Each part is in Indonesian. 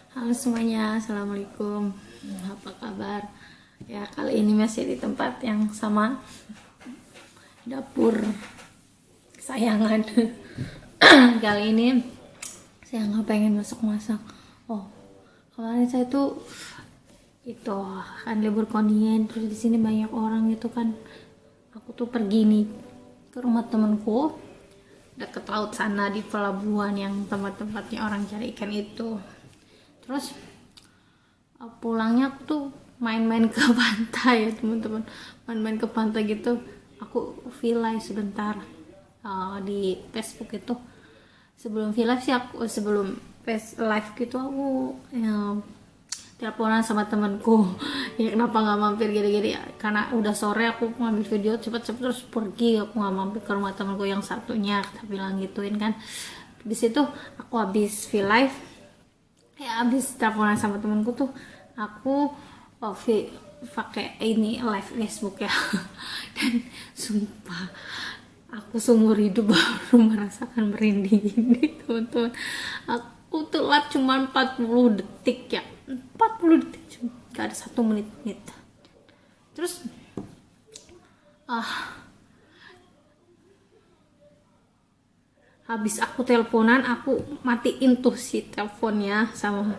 Halo semuanya, assalamualaikum. Apa kabar? Ya, kali ini masih di tempat yang sama, dapur kesayangan. Kali ini saya nggak pengen masak-masak. Oh, kemarin saya tuh itu kan libur konien, terus di sini banyak orang gitu kan. Aku tuh pergi nih ke rumah temanku deket laut sana di pelabuhan yang tempat-tempatnya orang cari ikan itu. Terus pulangnya aku tuh main-main ke pantai ya teman-teman, main-main ke pantai gitu. Aku live sebentar di Facebook itu. Sebelum live sih aku live gitu aku ya, teleponan sama temanku. Ya kenapa nggak mampir gini-gini ya, karena udah sore aku ngambil video cepet-cepet terus pergi, aku nggak mampir ke rumah temanku yang satunya, kita bilang gituin kan. Di situ aku habis live ya, abis teleponan sama temenku tuh aku pakai ini live Facebook ya. Dan sumpah aku seumur hidup baru merasakan merinding ini teman-teman. Aku tuh live cuma 40 detik ya, 40 detik, cuma gak ada 1 menit. Terus habis aku teleponan aku matiin tuh si teleponnya sama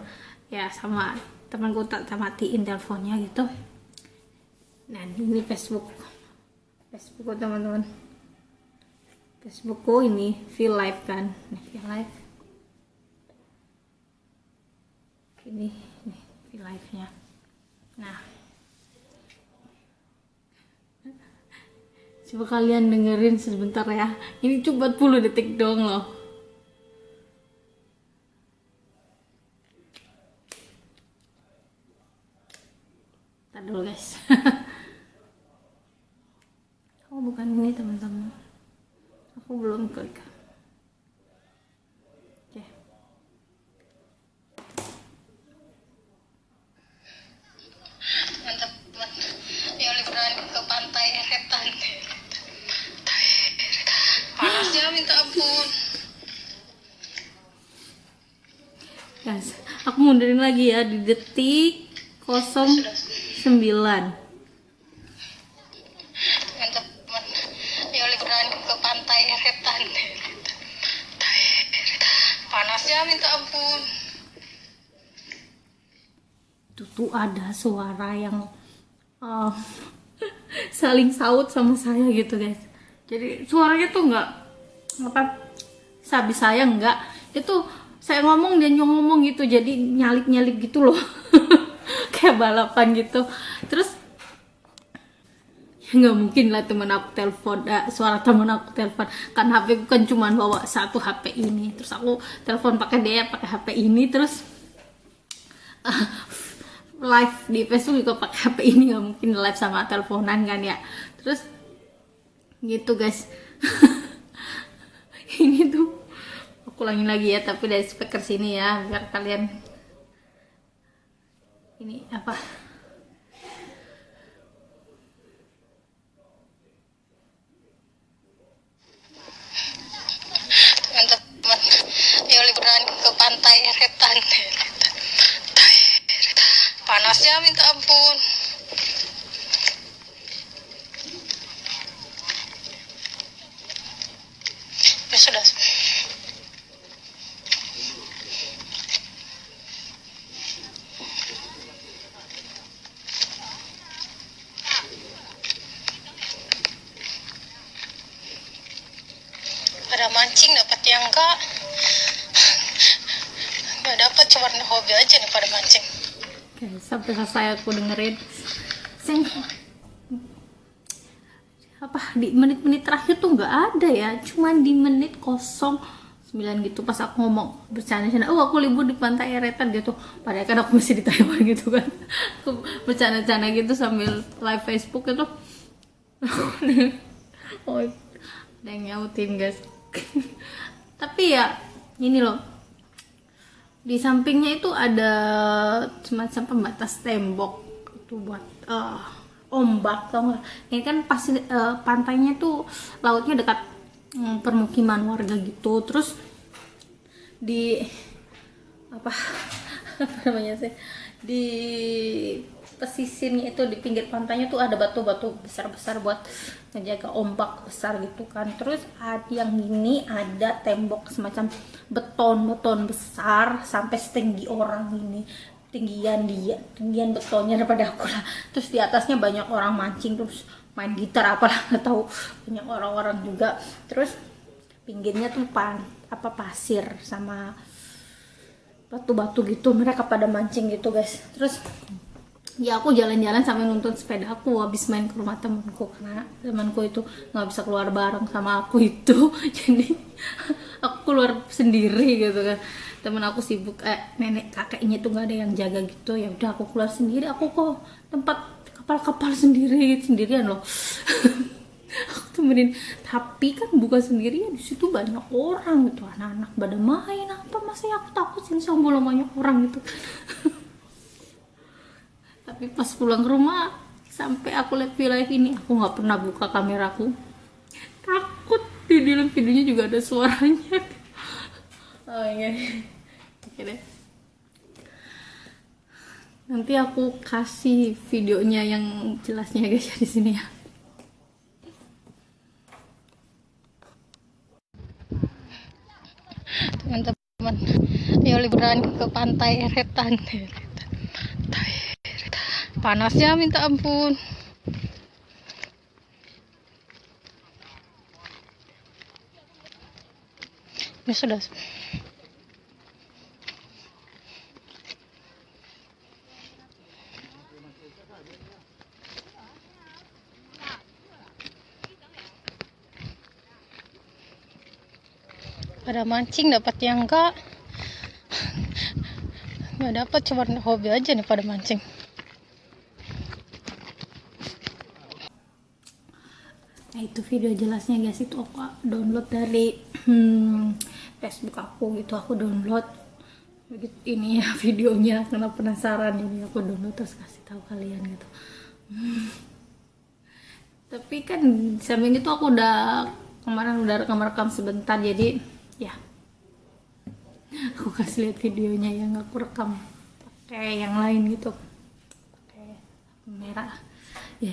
temanku, tak matiin teleponnya gitu. Nah ini Facebookku teman-teman, Facebookku ini feel live kan, feel live ini nih feel live nya. Nah coba kalian dengerin sebentar ya. Ini cuma 40 detik dong loh. Ntar dulu guys. Oh bukan ini teman-teman. Aku belum klik. Oke. Mantap teman. Ya liburan ke pantai Eretan. Panasnya minta ampun. Guys, aku mundurin lagi ya di detik 09. Mantap teman. Ya liburan ke pantai Eretan. Panasnya minta ampun. Itu tuh ada suara yang saling saut sama saya gitu guys. Jadi suaranya tuh nggak apa, habis saya nggak, itu saya ngomong dan ngomong gitu, jadi nyalip gitu loh. Kayak balapan gitu. Terus nggak mungkin lah temen aku telepon, suara temen aku telepon, kan HP ku kan cuma bawa satu HP ini, terus aku telepon pakai dia pakai HP ini, terus live di Facebook juga pakai HP ini, nggak mungkin live sama teleponan kan ya. Terus gitu guys. Ini tuh aku ulangin lagi ya, tapi dari speaker sini ya biar kalian ini apa. Mantap teman. Ya liburan ke pantai Eretan. Panasnya minta ampun. Ya sudah. Ada mancing dapat yang enggak dapat, cuma hobi aja nih pada mancing. Oke, sampai selesai aku dengerin. Sing apa di menit-menit terakhir tuh nggak ada ya, cuman di menit 09 gitu pas aku ngomong bercanda-canda, oh aku libur di pantai Eretan gitu, padahal kan aku masih di Taiwan gitu kan. Aku bercanda-canda gitu sambil live Facebook itu. Oh, ada yang nyautin guys. Tapi ya ini loh, di sampingnya itu ada semacam pembatas tembok itu buat ombak, tau nggak? Ini kan pasti pantainya tuh lautnya dekat permukiman warga gitu. Terus di apa apa namanya sih, di pesisirnya itu, di pinggir pantainya tuh ada batu-batu besar-besar buat ngejaga ombak besar gitu kan. Terus ada yang ini, ada tembok semacam beton besar sampai setinggi orang ini, tinggian betonnya daripada aku lah. Terus di atasnya banyak orang mancing, terus main gitar apalah nggak tahu, banyak orang-orang juga. Terus pinggirnya tuh pasir sama batu-batu gitu, mereka pada mancing gitu guys. Terus ya aku jalan-jalan sampai nuntun sepeda aku habis main ke rumah temanku, karena temanku itu nggak bisa keluar bareng sama aku itu jadi aku keluar sendiri gitu kan. Temen aku sibuk, nenek kakeknya tuh nggak ada yang jaga gitu, ya udah aku keluar sendiri. Aku kok tempat kapal sendirian loh. Aku temenin, tapi kan bukan sendirian, di situ banyak orang gitu, anak-anak pada main apa, masa ya aku takut sih sama banyak orang gitu. Tapi pas pulang ke rumah, sampai aku lihat live ini, aku nggak pernah buka kameraku, takut di dalam videonya juga ada suaranya. Oh iya, oke deh, nanti aku kasih videonya yang jelasnya guys ya di sini ya. Teman-teman, ayo liburan ke pantai Eretan. Panasnya minta ampun. Ini sudah. Pada mancing, dapat yang enggak dapat, cuma hobi aja nih pada mancing. Nah itu video jelasnya guys, itu aku download dari Facebook aku gitu, aku download ini ya videonya karena penasaran, jadi aku download terus kasih tahu kalian gitu. Tapi kan samping itu aku kemarin udah rekam sebentar, jadi ya aku kasih lihat videonya yang aku rekam pakai yang lain gitu, pakai kamera ya.